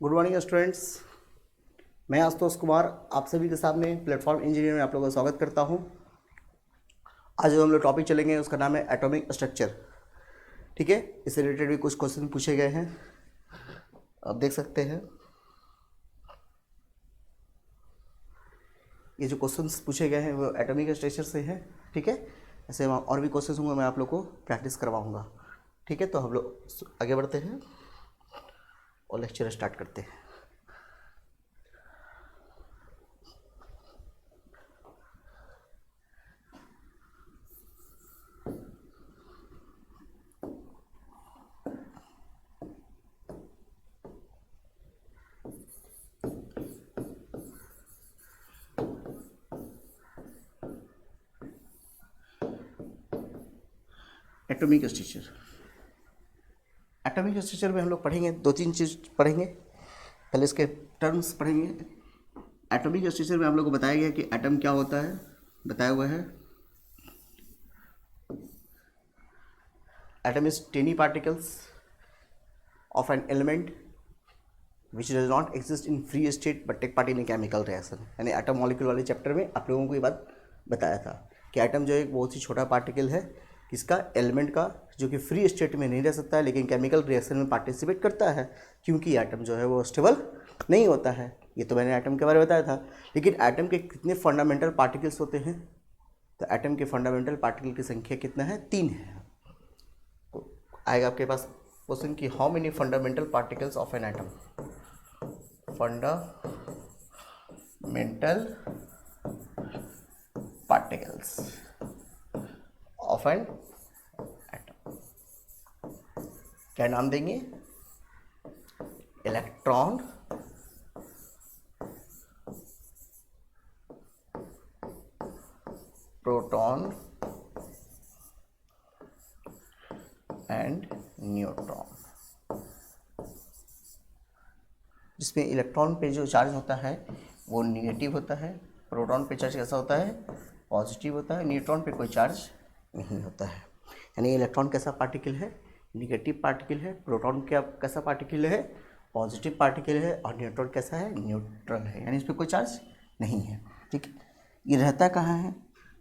Good morning students. मैं आशुतोष कुमार आप सभी के सामने प्लेटफॉर्म इंजीनियर में आप लोगों का स्वागत करता हूं। आज जो हम लोग टॉपिक चलेंगे उसका नाम है एटॉमिक स्ट्रक्चर। ठीक है, इससे रिलेटेड भी कुछ क्वेश्चन पूछे गए हैं, आप देख सकते हैं। ये जो क्वेश्चंस पूछे गए हैं वो एटॉमिक स्ट्रक्चर से हैं। ठीक है, ऐसे और भी क्वेश्चंस होंगे, मैं आप लोग को प्रैक्टिस करवाऊँगा। ठीक है, तो हम लोग आगे बढ़ते हैं और लेक्चर स्टार्ट करते हैं। Atomic structure. एटॉमिक स्ट्रक्चर में हम लोग पढ़ेंगे दो तीन चीज़ पढ़ेंगे। पहले इसके टर्म्स पढ़ेंगे। एटॉमिक स्ट्रक्चर में हम लोग को बताया गया कि एटम क्या होता है, बताया हुआ है। Atom is tiny particles of an element which does not exist in free state but take part in a chemical reaction. यानी एटम मॉलिक्यूल वाले चैप्टर में आप लोगों को ये बात बताया था कि एटम जो है एक बहुत ही छोटा पार्टिकल है, किसका, एलिमेंट का, जो कि फ्री स्टेट में नहीं रह सकता है लेकिन केमिकल रिएक्शन में पार्टिसिपेट करता है, क्योंकि एटम जो है वो स्टेबल नहीं होता है। ये तो मैंने एटम के बारे में बताया था। लेकिन एटम के कितने फंडामेंटल पार्टिकल्स होते हैं, तो एटम के फंडामेंटल पार्टिकल की संख्या कितना है, 3 है। तो आएगा आपके पास क्वेश्चन कि how many fundamental particles of an atom. Fundamental particles of an atom क्या नाम देंगे, इलेक्ट्रॉन, प्रोटॉन एंड न्यूट्रॉन। जिसमें इलेक्ट्रॉन पे जो चार्ज होता है वो निगेटिव होता है, प्रोटॉन पे चार्ज कैसा होता है, पॉजिटिव होता है, न्यूट्रॉन पे कोई चार्ज नहीं होता है। यानी इलेक्ट्रॉन कैसा पार्टिकल है, निगेटिव पार्टिकल है, प्रोटॉन क्या कैसा पार्टिकल है, पॉजिटिव पार्टिकल है, और न्यूट्रॉन कैसा है, न्यूट्रल है, यानी इस पर कोई चार्ज नहीं है। ठीक है, ये रहता कहाँ है,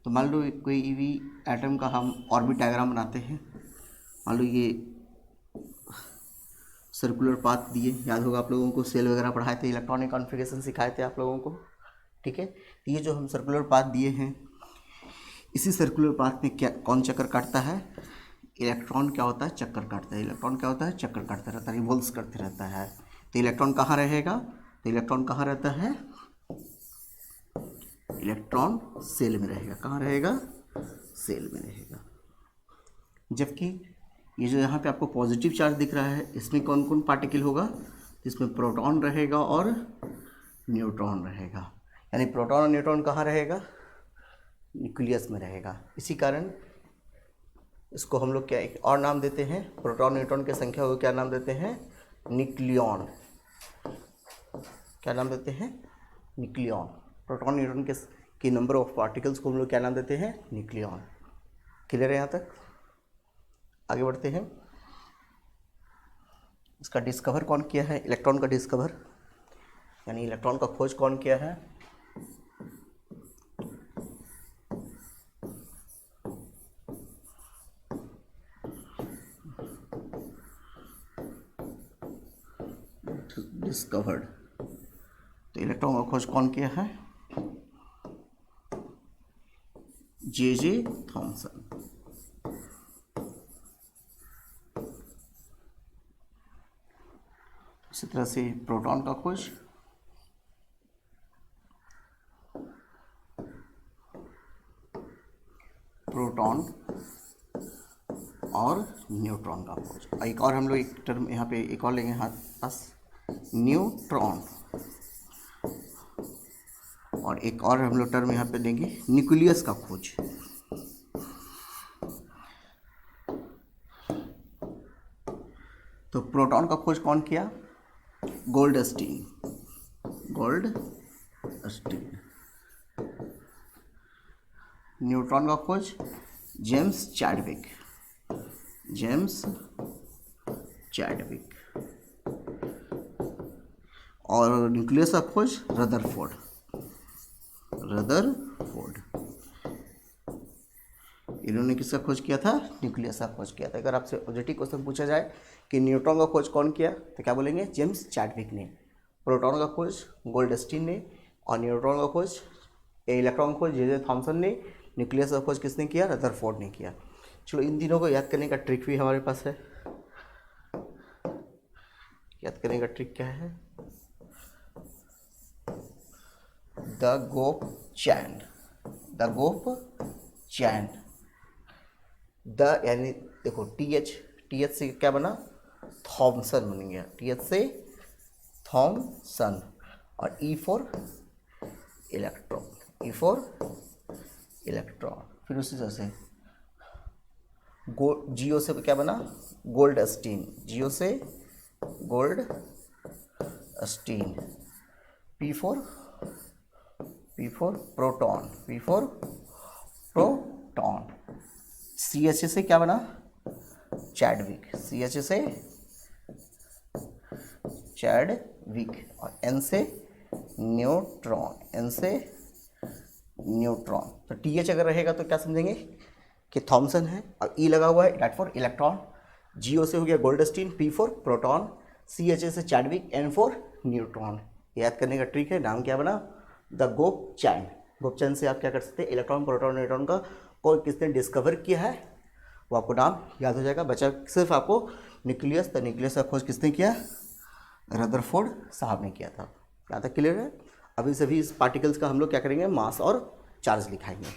तो मान लो कोई भी एटम का हम ऑर्बिट डायग्राम बनाते हैं। मान लो ये सर्कुलर पाथ दिए, याद होगा आप लोगों को, सेल वगैरह पढ़ाए थे, इलेक्ट्रॉनिक कॉन्फ़िगरेशन सिखाए थे आप लोगों को। ठीक है, तो ये जो हम सर्कुलर पाथ दिए हैं, इसी सर्कुलर पाथ में क्या कौन चक्कर काटता है, इलेक्ट्रॉन क्या होता है, चक्कर काटता है। इलेक्ट्रॉन क्या होता है, चक्कर काटता रहता है, रिवॉल्व्स करते रहता है। तो इलेक्ट्रॉन कहाँ रहेगा, तो इलेक्ट्रॉन कहाँ रहता है, इलेक्ट्रॉन सेल में रहेगा। कहाँ रहेगा, सेल में रहेगा। जबकि ये जो यहाँ पे आपको पॉजिटिव चार्ज दिख रहा है, इसमें कौन कौन पार्टिकल होगा, इसमें प्रोटॉन रहेगा और न्यूट्रॉन रहेगा। यानी प्रोटॉन और न्यूट्रॉन कहाँ रहेगा, न्यूक्लियस में रहेगा। इसी कारण इसको हम लोग क्या एक और नाम देते हैं, प्रोटॉन न्यूट्रॉन की संख्या को क्या नाम देते हैं, न्यूक्लियॉन। क्या नाम देते हैं, न्यूक्लियॉन। प्रोटॉन न्यूट्रॉन के नंबर ऑफ पार्टिकल्स को हम लोग क्या नाम देते हैं, न्यूक्लियॉन। क्लियर है यहाँ तक, आगे बढ़ते हैं। इसका डिस्कवर कौन किया है, इलेक्ट्रॉन का डिस्कवर, यानी इलेक्ट्रॉन का खोज कौन किया है, डिस्कवर्ड। तो इलेक्ट्रॉन का खोज कौन किया है, जे थॉमसन। इसी तरह से प्रोटॉन का खोज प्रोटॉन और न्यूट्रॉन का खोज। एक और हम लोग एक टर्म यहाँ पे एक और लेंगे हाथ पास, न्यूट्रॉन। और एक और हम लोग टर्म यहाँ पे लेंगे, न्यूक्लियस का खोज। तो प्रोटॉन का खोज कौन किया, गोल्डस्टीन। न्यूट्रॉन का खोज जेम्स चैडविक। और न्यूक्लियस का खोज रदरफोर्ड। इन्होंने किसका खोज किया था? न्यूक्लियस का खोज किया था। अगर आपसे ऑब्जेक्टिव क्वेश्चन पूछा जाए कि न्यूट्रॉन का खोज कौन किया, तो क्या बोलेंगे? जेम्स चैडविक ने। प्रोटॉन का खोज गोल्डस्टीन ने, और न्यूट्रॉन का खोज इलेक्ट्रॉन का खोज जे थॉमसन ने। न्यूक्लियस का खोज किसने किया? रदरफोर्ड ने किया। चलो इन तीनों को याद करने का ट्रिक भी हमारे पास है। याद करने का ट्रिक क्या है? The Gop chain. द यानी देखो टी एच से क्या बना? थॉमसन बन गया। टी एच से थॉमसन, और ई फॉर इलेक्ट्रॉन। फिर उसी तरह से जियो से क्या बना? Goldstein. P for proton. C H से क्या बना? चैडविक। और एन से न्यूट्रॉन। तो टी एच अगर रहेगा तो क्या समझेंगे कि थॉमसन है, और ई लगा हुआ है डेट फॉर इलेक्ट्रॉन। जीओ से हो गया Goldstein, P for proton, C H से चैडविक, एन फॉर न्यूट्रॉन। याद करने का ट्रिक है। नाम क्या बना? द गोप चैन से आप क्या कर सकते हैं? इलेक्ट्रॉन, प्रोटॉन, न्यूट्रॉन का कौन किसने डिस्कवर किया है वो आपको नाम याद हो जाएगा। बचा सिर्फ आपको न्यूक्लियस। तो न्यूक्लियस का खोज किसने किया? रदरफोर्ड साहब ने किया था। यहाँ तक क्लियर है? अभी सभी इस पार्टिकल्स का हम लोग क्या करेंगे? मास और चार्ज लिखाएंगे।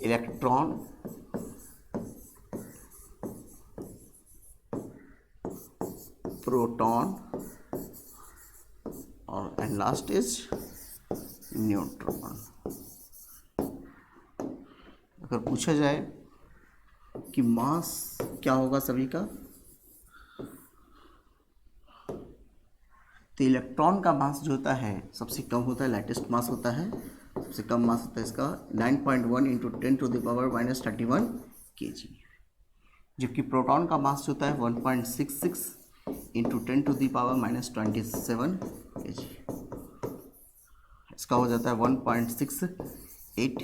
इलेक्ट्रॉन, प्रोटॉन, और एंड लास्ट इज न्यूट्रॉन। अगर पूछा जाए कि मास क्या होगा सभी का, तो इलेक्ट्रॉन का मास जो होता है सबसे कम होता है, लाइटेस्ट मास होता है। सबसे कम मास होता है इसका 9.1 इंटू 10⁻³ kg। जबकि प्रोटॉन का मास जो होता है 1.66 इंटू 10⁻27 kg। इसका हो जाता है 1.68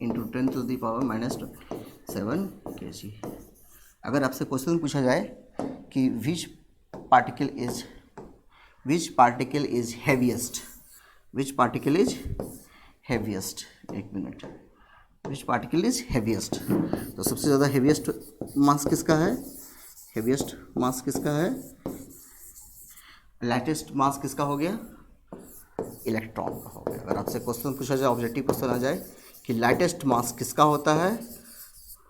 इंटू 10⁻⁻7 kg। अगर आपसे क्वेश्चन पूछा जाए कि विच पार्टिकल इज हैवीएस्ट, एक minute, which particle is heaviest, तो सबसे ज़्यादा हैवीएस्ट मास किसका है? लाइटेस्ट मास किसका हो गया? इलेक्ट्रॉन का हो गया। अगर आपसे क्वेश्चन पूछा जाए, ऑब्जेक्टिव क्वेश्चन आ जाए कि लाइटेस्ट मास किसका होता है,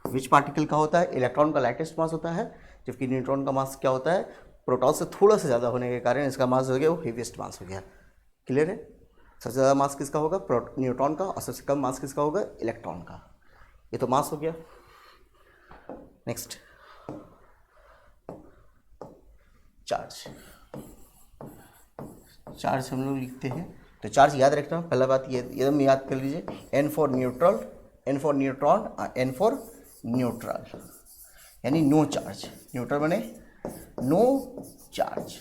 विच पार्टिकल का होता है? इलेक्ट्रॉन का लाइटेस्ट मास होता है। जबकि न्यूट्रॉन का मास क्या होता है? प्रोटॉन से थोड़ा सा ज़्यादा होने के कारण इसका मास हो गया वो हेवीएस्ट मास हो गया। क्लियर है? सबसे ज़्यादा मास किसका होगा? न्यूट्रॉन का, और सबसे कम मास किसका होगा? इलेक्ट्रॉन का। ये तो मास हो गया। नेक्स्ट, चार्ज हम लोग लिखते हैं। तो चार्ज याद रखना, पहला बात ये एकदम याद कर लीजिए, N for neutron, N for neutral, यानी नो चार्ज। न्यूट्रल बने नो चार्ज,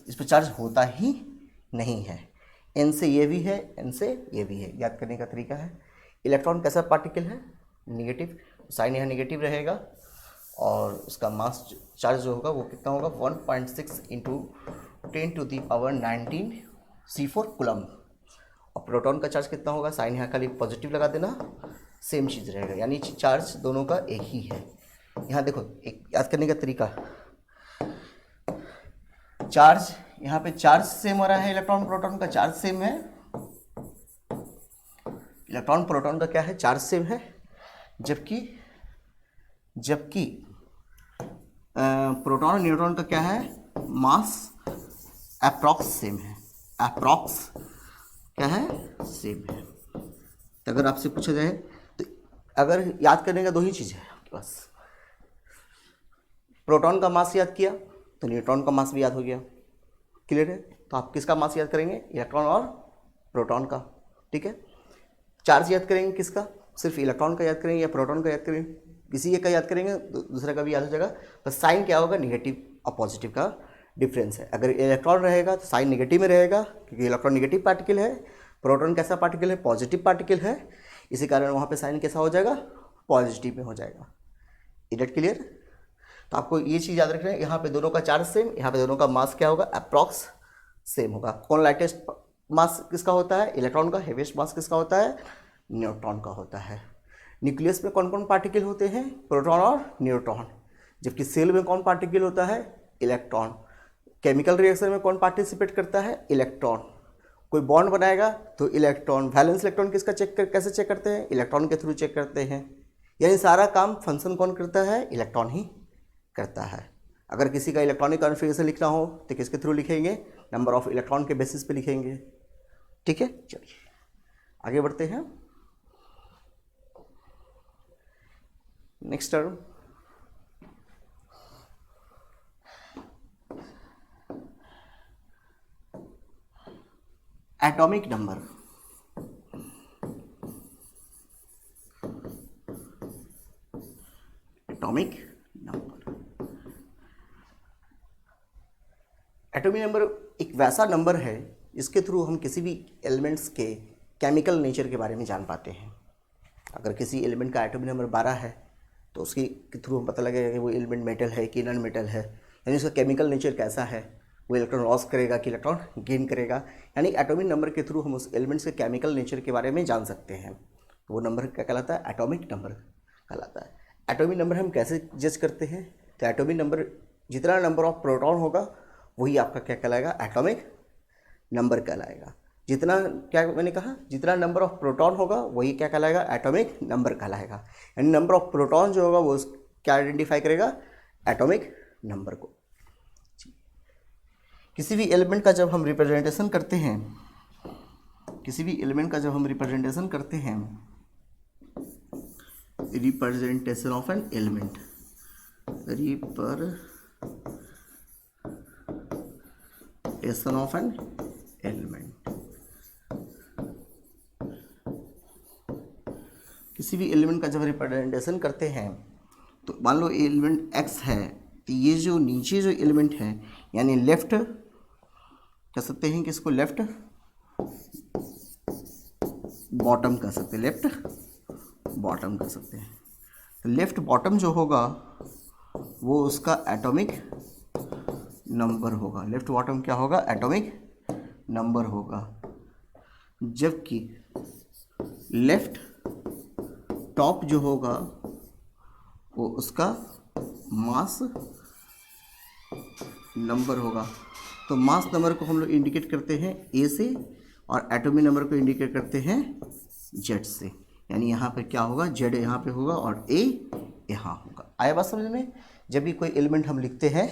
इस पर चार्ज होता ही नहीं है। N से ये भी है, N से ये भी है। याद करने का तरीका है। इलेक्ट्रॉन कैसा पार्टिकल है? नेगेटिव, साइन यहाँ नेगेटिव रहेगा, और उसका मास चार्ज जो होगा वो कितना होगा? 1.6 इंटू 10⁻19 C4 कूलम। और प्रोटॉन का चार्ज कितना होगा? साइन यहाँ खाली पॉजिटिव लगा देना, सेम चीज़ रहेगा, यानी चार्ज दोनों का एक ही है। यहाँ देखो एक याद करने का तरीका, चार्ज यहाँ पे चार्ज सेम हो रहा है, इलेक्ट्रॉन प्रोटॉन का चार्ज सेम है। इलेक्ट्रॉन प्रोटॉन का क्या है? चार्ज सेम है। जबकि प्रोटॉन और न्यूट्रॉन का क्या है? मास अप्रॉक्स सेम है। अप्रॉक्स क्या है? सेम है। तो अगर आपसे पूछा जाए तो अगर याद करने का दो ही चीज़ है आपके पास, प्रोटॉन का मास याद किया तो न्यूट्रॉन का मास भी याद हो गया। क्लियर है? तो आप किसका मास याद करेंगे? इलेक्ट्रॉन और प्रोटॉन का। ठीक है। चार्ज याद करेंगे किसका? सिर्फ इलेक्ट्रॉन का याद करेंगे या प्रोटॉन का याद करेंगे? किसी एक का याद करेंगे दूसरा का भी याद हो जाएगा। बस साइन क्या होगा, निगेटिव और पॉजिटिव का डिफरेंस है। अगर इलेक्ट्रॉन रहेगा तो साइन निगेटिव में रहेगा, क्योंकि इलेक्ट्रॉन निगेटिव पार्टिकल है। प्रोटॉन कैसा पार्टिकल है, पॉजिटिव पार्टिकल है, इसी कारण वहाँ पे साइन कैसा हो जाएगा, पॉजिटिव में हो जाएगा। Is it clear? तो आपको ये चीज़ याद रखना है, यहाँ पे दोनों का चार्ज सेम, यहाँ पे दोनों का मास क्या होगा, अप्रॉक्स सेम होगा। कौन लाइटेस्ट मास किसका होता है, इलेक्ट्रॉन का। हेवीएस्ट मास किसका होता है, न्यूट्रॉन का होता है। न्यूक्लियस में कौन कौन पार्टिकल होते हैं, प्रोटॉन और न्यूट्रॉन। जबकि सेल में कौन पार्टिकल होता है, इलेक्ट्रॉन। केमिकल रिएक्शन में कौन पार्टिसिपेट करता है, इलेक्ट्रॉन। कोई बॉन्ड बनाएगा तो इलेक्ट्रॉन। वैलेंस इलेक्ट्रॉन किसका कैसे चेक करते हैं, इलेक्ट्रॉन के थ्रू चेक करते हैं। यानी सारा काम फंक्शन कौन करता है, इलेक्ट्रॉन ही करता है। अगर किसी का इलेक्ट्रॉनिक कॉन्फ़िगरेशन लिखना हो तो किसके थ्रू लिखेंगे, नंबर ऑफ इलेक्ट्रॉन के बेसिस पे लिखेंगे। ठीक है, चलिए आगे बढ़ते हैं। Next term, atomic number. Atomic number, atomic number एक वैसा नंबर है जिसके थ्रू हम किसी भी एलिमेंट्स के केमिकल नेचर के बारे में जान पाते हैं। अगर किसी एलिमेंट का एटॉमिक नंबर 12 है तो उसके थ्रू हम पता लगेगा कि वो एलिमेंट मेटल है कि नॉन मेटल है, यानी उसका केमिकल नेचर कैसा है, वो इलेक्ट्रॉन लॉस करेगा कि इलेक्ट्रॉन गेन करेगा। यानी एटॉमिक नंबर के थ्रू हम उस एलिमेंट्स के केमिकल नेचर के बारे में जान सकते हैं। तो वो नंबर क्या कहलाता है, एटॉमिक नंबर कहलाता है। एटॉमिक नंबर हम कैसे जज करते हैं, तो एटॉमिक नंबर जितना नंबर ऑफ प्रोटॉन होगा वही आपका क्या कहलाएगा, एटॉमिक नंबर कहलाएगा। जितना, क्या मैंने कहा, जितना नंबर ऑफ प्रोटॉन होगा वही क्या कहलाएगा, एटॉमिक नंबर कहलाएगा। यानी नंबर ऑफ प्रोटॉन जो होगा वो क्या आइडेंटिफाई करेगा, एटॉमिक नंबर को। किसी भी एलिमेंट का जब हम रिप्रेजेंटेशन करते हैं, किसी भी एलिमेंट का जब हम रिप्रेजेंटेशन करते हैं, representation of an element, representation of an element, किसी भी एलिमेंट का जब रिप्रेजेंटेशन करते हैं तो मान लो एलिमेंट x है, तो ये जो नीचे जो एलिमेंट है यानी लेफ्ट कह सकते हैं कि इसको लेफ्ट बॉटम कह सकते हैं, लेफ्ट बॉटम कह सकते हैं। तो लेफ्ट बॉटम जो होगा वो उसका एटॉमिक नंबर होगा। लेफ्ट बॉटम क्या होगा, एटॉमिक नंबर होगा। जबकि लेफ्ट टॉप जो होगा वो उसका मास नंबर होगा। तो मास नंबर को हम लोग इंडिकेट करते हैं ए से और एटॉमिक नंबर को इंडिकेट करते हैं जेड से। यानी यहाँ पे क्या होगा, जेड यहाँ पे होगा और ए यहाँ होगा। आया बात समझ में? जब भी कोई एलिमेंट हम लिखते हैं